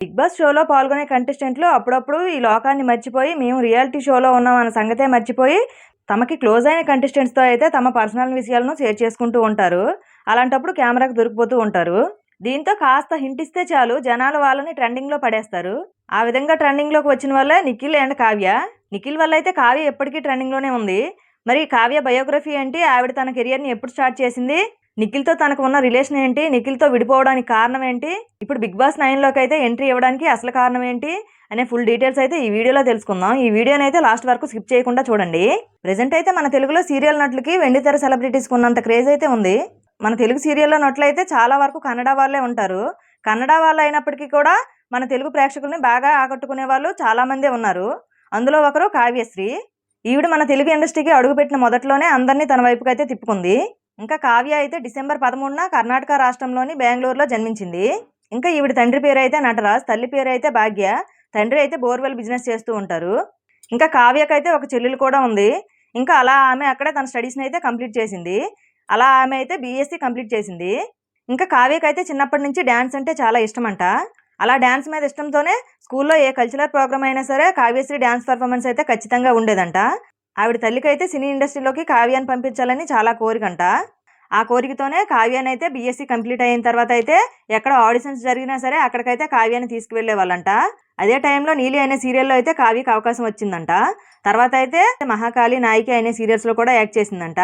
Big boss షోలో పాల్గొనే కంటెస్టెంట్లు అప్పుడప్పుడు ఈ లోకాన్ని మర్చిపోయి మేము రియాలిటీ షోలో ఉన్నాం అన్న సంగతే మర్చిపోయి తమకి క్లోజ్ అయిన కంటెస్టెంట్స్తో అయితే తమ పర్సనల్ విషయాలను షేర్ చేసుకుంటూ ఉంటారు. అలాంటప్పుడు కెమెరాకు దొరికిపోతూ ఉంటారు. దీంతో కాస్త హింట్ ఇస్తే చాలు జనాలు వాళ్ళని ట్రెండింగ్లో పడేస్తారు. ఆ విధంగా ట్రెండింగ్లోకి వచ్చిన వల్లే నిఖిల్ అండ్ కావ్య. నిఖిల్ వల్ల అయితే కావ్య ఎప్పటికీ ట్రెండింగ్లోనే ఉంది. మరి కావ్య బయోగ్రఫీ ఏంటి, ఆవిడ తన కెరియర్ని ఎప్పుడు స్టార్ట్ చేసింది, నిఖిల్తో తనకు ఉన్న రిలేషన్ ఏంటి, నిఖిల్తో విడిపోవడానికి కారణం ఏంటి, ఇప్పుడు బిగ్ బాస్ 9లోకి అయితే ఎంట్రీ ఇవ్వడానికి అసలు కారణం ఏంటి అనే ఫుల్ డీటెయిల్స్ అయితే ఈ వీడియోలో తెలుసుకుందాం. ఈ వీడియోని అయితే లాస్ట్ వరకు స్కిప్ చేయకుండా చూడండి. ప్రెజెంట్ అయితే మన తెలుగులో సీరియల్ నటులకి వెండితెర సెలబ్రిటీస్కి ఉన్నంత క్రేజ్ అయితే ఉంది. మన తెలుగు సీరియల్లో నటులైతే చాలా వరకు కన్నడ వాళ్ళే ఉంటారు. కన్నడ వాళ్ళు అయినప్పటికీ కూడా మన తెలుగు ప్రేక్షకుల్ని బాగా ఆకట్టుకునే వాళ్ళు చాలామందే ఉన్నారు. అందులో ఒకరు కావ్యశ్రీ. ఈవిడ మన తెలుగు ఇండస్ట్రీకి అడుగుపెట్టిన మొదట్లోనే అందరినీ తన వైపుకి అయితే తిప్పుకుంది. ఇంకా కావ్య అయితే డిసెంబర్ 13న కర్ణాటక రాష్ట్రంలోని బెంగళూరులో జన్మించింది. ఇంకా ఈవిడ తండ్రి పేరు అయితే నటరాజ్, తల్లి పేరు అయితే భాగ్య. తండ్రి అయితే బోర్వెల్ బిజినెస్ చేస్తూ ఉంటారు. ఇంకా కావ్యకైతే ఒక చెల్లెలు కూడా ఉంది. ఇంకా అలా ఆమె అక్కడే తన స్టడీస్ని అయితే కంప్లీట్ చేసింది. అలా ఆమె అయితే బీఎస్సీ కంప్లీట్ చేసింది. ఇంకా కావ్యకైతే చిన్నప్పటి నుంచి డ్యాన్స్ అంటే చాలా ఇష్టమంట. అలా డ్యాన్స్ మీద ఇష్టంతోనే స్కూల్లో ఏ కల్చరల్ ప్రోగ్రామ్ అయినా సరే కావ్యశ్రీ డ్యాన్స్ పర్ఫార్మెన్స్ అయితే ఖచ్చితంగా ఉండేదంట. ఆవిడ తల్లికి అయితే సినీ ఇండస్ట్రీలోకి కావ్యాన్ని పంపించాలని చాలా కోరికంట. ఆ కోరికతోనే కావ్యాన్ని అయితే బీఎస్సీ కంప్లీట్ అయిన తర్వాత అయితే ఎక్కడ ఆడిషన్స్ జరిగినా సరే అక్కడికైతే కావ్యాన్ని తీసుకువెళ్లే వాళ్ళంట. అదే టైంలో నీలి అనే సీరియల్లో అయితే కావ్యకి అవకాశం వచ్చిందంట. తర్వాత అయితే మహాకాళి, నాయికి అనే సీరియల్స్లో కూడా యాక్ట్ చేసిందంట.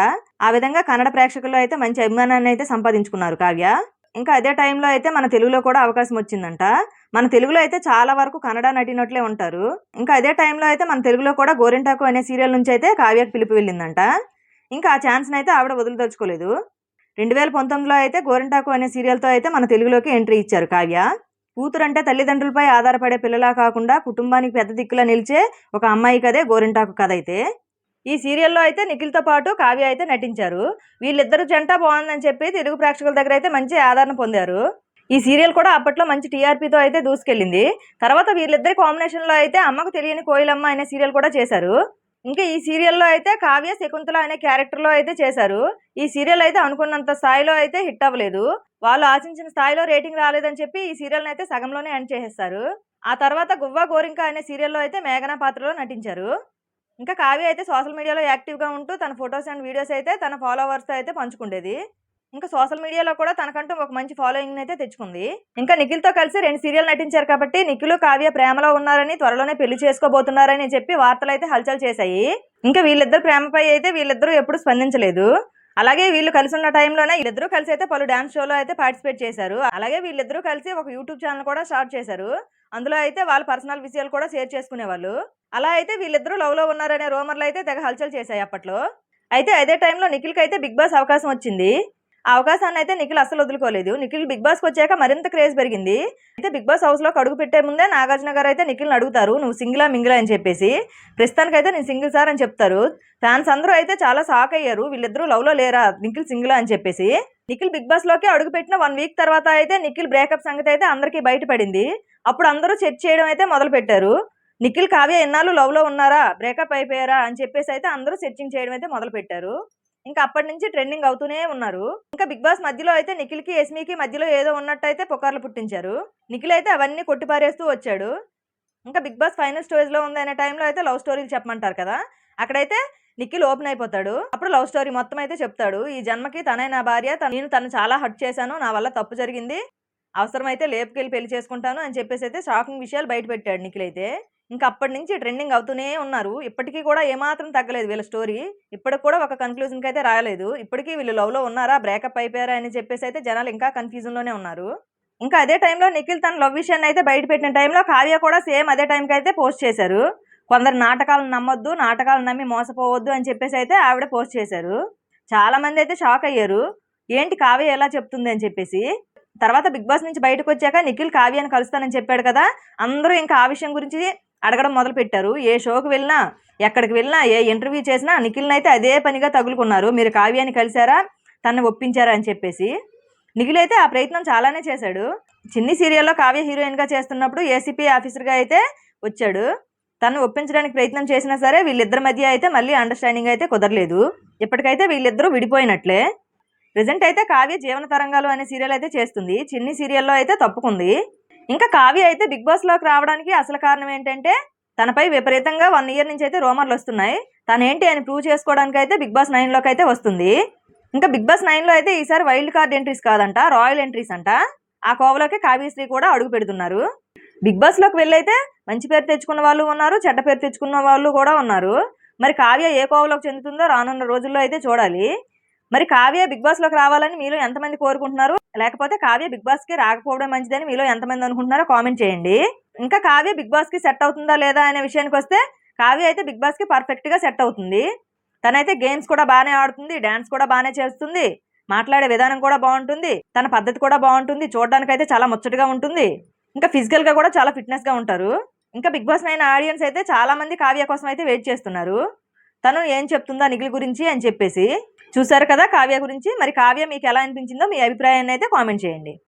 ఆ విధంగా కన్నడ ప్రేక్షకుల్లో అయితే మంచి అభిమానాన్ని అయితే సంపాదించుకున్నారు కావ్య. ఇంకా అదే టైంలో అయితే మన తెలుగులో కూడా అవకాశం వచ్చిందంట. మన తెలుగులో అయితే చాలా వరకు కన్నడ నటినట్లే ఉంటారు. ఇంకా అదే టైంలో అయితే మన తెలుగులో కూడా గోరింటాకు అనే సీరియల్ నుంచి అయితే కావ్యకి పిలుపు వెళ్ళిందంట. ఇంకా ఆ ఛాన్స్ని అయితే ఆవిడ వదిలిదలుచుకోలేదు. 2019లో అయితే గోరింటాకు అనే సీరియల్తో అయితే మన తెలుగులోకి ఎంట్రీ ఇచ్చారు కావ్య. కూతురంటే తల్లిదండ్రులపై ఆధారపడే పిల్లలా కాకుండా కుటుంబానికి పెద్ద దిక్కులా నిలిచే ఒక అమ్మాయి కదే గోరింటాకు కథ అయితే. ఈ సీరియల్లో అయితే నిఖిల్తో పాటు కావ్య అయితే నటించారు. వీళ్ళిద్దరు జంట బాగుందని చెప్పి తెలుగు ప్రేక్షకుల దగ్గర అయితే మంచి ఆదరణ పొందారు. ఈ సీరియల్ కూడా అప్పట్లో మంచి టీఆర్పీతో అయితే దూసుకెళ్ళింది. తర్వాత వీళ్ళిద్దరి కాంబినేషన్లో అయితే అమ్మకు తెలియని కోయిలమ్మ అనే సీరియల్ కూడా చేశారు. ఇంకా ఈ సీరియల్లో అయితే కావ్య శకుంతల అనే క్యారెక్టర్లో అయితే చేశారు. ఈ సీరియల్ అయితే అనుకున్నంత స్థాయిలో అయితే హిట్ అవ్వలేదు. వాళ్ళు ఆశించిన స్థాయిలో రేటింగ్ రాలేదని చెప్పి ఈ సీరియల్ని అయితే సగంలోనే ఎండ్ చేసేస్తారు. ఆ తర్వాత గువ్వా గోరింక అనే సీరియల్లో అయితే మేఘన పాత్రలో నటించారు. ఇంకా కావ్య అయితే సోషల్ మీడియాలో యాక్టివ్గా ఉంటూ తన ఫొటోస్ అండ్ వీడియోస్ అయితే తన ఫాలోవర్స్తో అయితే పంచుకుండేది. ఇంకా సోషల్ మీడియాలో కూడా తనకంటూ ఒక మంచి ఫాలోయింగ్ అయితే తెచ్చుకుంది. ఇంకా నిఖిల్తో కలిసి 2 సీరియల్ నటించారు కాబట్టి నిఖిల్ కావ్య ప్రేమలో ఉన్నారని, త్వరలోనే పెళ్లి చేసుకోబోతున్నారని చెప్పి వార్తలు అయితే హల్చల్ చేశాయి. ఇంకా వీళ్ళిద్దరు ప్రేమపై అయితే వీళ్ళిద్దరూ ఎప్పుడు స్పందించలేదు. అలాగే వీళ్ళు కలిసి ఉన్న టైంలోనే వీళ్ళిద్దరూ కలిసి అయితే పలు డాన్స్ షోలో అయితే పార్టిసిపేట్ చేశారు. అలాగే వీళ్ళిద్దరూ కలిసి ఒక యూట్యూబ్ ఛానల్ కూడా స్టార్ట్ చేశారు. అందులో అయితే వాళ్ళ పర్సనల్ విషయాలు కూడా షేర్ చేసుకునేవాళ్ళు. అలా అయితే వీళ్ళిద్దరూ లవ్లో ఉన్నారనే రూమర్లు అయితే తెగ హల్చల్ చేశాయి అప్పట్లో. అయితే అదే టైంలో నిఖిల్కి అయితే బిగ్ బాస్ అవకాశం వచ్చింది. ఆ అవకాశాన్ని అయితే నిఖిల్ అస్సలు వదులుకోలేదు. నిఖిల్ బిగ్ బాస్కి వచ్చాక మరింత క్రేజ్ పెరిగింది. అయితే బిగ్ బాస్ హౌస్లోకి అడుగు పెట్టే ముందే నాగార్జున గారు అయితే నిఖిల్ని అడుగుతారు, నువ్వు సింగిలా మింగిలా అని చెప్పేసి. ప్రస్తుతానికైతే నేను సింగిల్ సార్ అని చెప్తారు. ఫ్యాన్స్ అందరూ అయితే చాలా షాక్ అయ్యారు, వీళ్ళిద్దరూ లవ్లో లేరా, నిఖిల్ సింగిలా అని చెప్పేసి. నిఖిల్ బిగ్ బాస్లోకి అడుగుపెట్టిన 1 వీక్ తర్వాత అయితే నిఖిల్ బ్రేకప్ సంగతి అయితే అందరికీ బయటపడింది. అప్పుడు అందరూ చెక్ చేయడం అయితే మొదలు పెట్టారు. నిఖిల్ కావ్య ఎన్నాళ్ళు లవ్లో ఉన్నారా, బ్రేకప్ అయిపోయారా అని చెప్పేసి అయితే అందరూ సెర్చింగ్ చేయడం అయితే మొదలు పెట్టారు. ఇంకా అప్పటి నుంచి ట్రెండింగ్ అవుతూనే ఉన్నారు. ఇంకా బిగ్ బాస్ మధ్యలో అయితే నిఖిల్కి యస్మికి మధ్యలో ఏదో ఉన్నట్టయితే పుకార్లు పుట్టించారు. నిఖిల్ అయితే అవన్నీ కొట్టిపారేస్తూ వచ్చాడు. ఇంకా బిగ్ బాస్ ఫైనల్ స్టేజ్లో ఉంది అనే టైంలో అయితే లవ్ స్టోరీలు చెప్పమంటారు కదా, అక్కడైతే నిఖిల్ ఓపెన్ అయిపోతాడు. అప్పుడు లవ్ స్టోరీ మొత్తం అయితే చెప్తాడు. ఈ జన్మకి తనే నా భార్య, నేను తను చాలా హర్ట్ చేశాను, నా వల్ల తప్పు జరిగింది, అవసరమైతే లేపుకెళ్ళి పెళ్లి చేసుకుంటాను అని చెప్పేసి అయితే షాకింగ్ విషయాలు బయట పెట్టాడు నిఖిల్ అయితే. ఇంకా అప్పటి నుంచి ట్రెండింగ్ అవుతూనే ఉన్నారు. ఇప్పటికీ కూడా ఏమాత్రం తగ్గలేదు వీళ్ళ స్టోరీ. ఇప్పటికి కూడా ఒక కన్క్లూజన్కి అయితే రాలేదు. ఇప్పటికీ వీళ్ళు లవ్లో ఉన్నారా, బ్రేకప్ అయిపోయారా అని చెప్పేసి అయితే జనాలు ఇంకా కన్ఫ్యూజన్లోనే ఉన్నారు. ఇంకా అదే టైంలో నిఖిల్ తన లవ్ విషయాన్ని అయితే బయట పెట్టిన టైంలో కావ్య కూడా సేమ్ అదే టైంకి అయితే పోస్ట్ చేశారు. కొందరు నాటకాలను నమ్మొద్దు, నాటకాలను నమ్మి మోసపోవద్దు అని చెప్పేసి అయితే ఆవిడ పోస్ట్ చేశారు. చాలా మంది అయితే షాక్ అయ్యారు, ఏంటి కావ్య ఎలా చెప్తుంది అని చెప్పేసి. తర్వాత బిగ్ బాస్ నుంచి బయటకు వచ్చాక నిఖిల్ కావ్యాన్ని కలుస్తానని చెప్పాడు కదా, అందరూ ఇంకా ఆ విషయం గురించి అడగడం మొదలు పెట్టారు. ఏ షోకి వెళ్ళినా, ఎక్కడికి వెళ్ళినా, ఏ ఇంటర్వ్యూ చేసినా నిఖిల్ని అయితే అదే పనిగా తగులుకున్నారు, మీరు కావ్యాన్ని కలిశారా, తనని ఒప్పించారా అని చెప్పేసి. నిఖిల్ అయితే ఆ ప్రయత్నం చాలానే చేశాడు. చిన్ని సీరియల్లో కావ్య హీరోయిన్గా చేస్తున్నప్పుడు ఏసీపీ ఆఫీసర్గా అయితే వచ్చాడు. తను ఒప్పించడానికి ప్రయత్నం చేసినా సరే వీళ్ళిద్దరి మధ్య అయితే మళ్ళీ అండర్స్టాండింగ్ అయితే కుదరలేదు. ఇప్పటికైతే వీళ్ళిద్దరూ విడిపోయినట్లే. ప్రెజెంట్ అయితే కావ్య జీవన తరంగాలు అనే సీరియల్ అయితే చేస్తుంది. చిన్ని సీరియల్లో అయితే తప్పుకుంది. ఇంకా కావ్య అయితే బిగ్ బాస్ లోకి రావడానికి అసలు కారణం ఏంటంటే తనపై విపరీతంగా 1 ఇయర్ నుంచి అయితే రూమర్లు వస్తున్నాయి. తను ఏంటి అని ప్రూవ్ చేసుకోవడానికి అయితే బిగ్ బాస్ 9 లోకి అయితే వస్తుంది. ఇంకా బిగ్ బాస్ 9 లో అయితే ఈసారి వైల్డ్ కార్డ్ ఎంట్రీస్ కాదంట, రాయల్ ఎంట్రీస్ అంట. ఆ కోవలోకి కావ్యశ్రీ కూడా అడుగు పెడుతున్నారు. బిగ్ బాస్ లోకి వెళ్ళైతే మంచి పేరు తెచ్చుకున్న వాళ్ళు ఉన్నారు, చెడ్డ పేరు తెచ్చుకున్న వాళ్ళు కూడా ఉన్నారు. మరి కావ్య ఏ కోవలోకి చెందుతుందో రానున్న రోజుల్లో అయితే చూడాలి. మరి కావ్య బిగ్ బాస్ లోకి రావాలని మీలో ఎంతమంది కోరుకుంటున్నారు, లేకపోతే కావ్య బిగ్ బాస్ కి రాకపోవడం మంచిదని మీలో ఎంతమంది అనుకుంటున్నారో కామెంట్ చేయండి. ఇంకా కావ్య బిగ్ బాస్ కి సెట్ అవుతుందా లేదా అనే విషయానికి వస్తే కావ్య అయితే బిగ్ బాస్ కి పర్ఫెక్ట్ గా సెట్ అవుతుంది. తనైతే గేమ్స్ కూడా బాగానే ఆడుతుంది, డాన్స్ కూడా బాగానే చేస్తుంది, మాట్లాడే విధానం కూడా బాగుంటుంది, తన పద్ధతి కూడా బాగుంటుంది, చూడడానికి అయితే చాలా ముచ్చటగా ఉంటుంది. ఇంకా ఫిజికల్ గా కూడా చాలా ఫిట్నెస్ గా ఉంటారు. ఇంకా బిగ్ బాస్ 9 ఆడియన్స్ అయితే చాలా మంది కావ్య కోసం అయితే వెయిట్ చేస్తున్నారు. తను ఏం చెప్తుందా నిఖిల్ గురించి అని చెప్పేసి. చూసారు కదా కావ్య గురించి. మరి కావ్య మీకు ఎలా అనిపించిందో మీ అభిప్రాయాన్ని అయితే కామెంట్ చేయండి.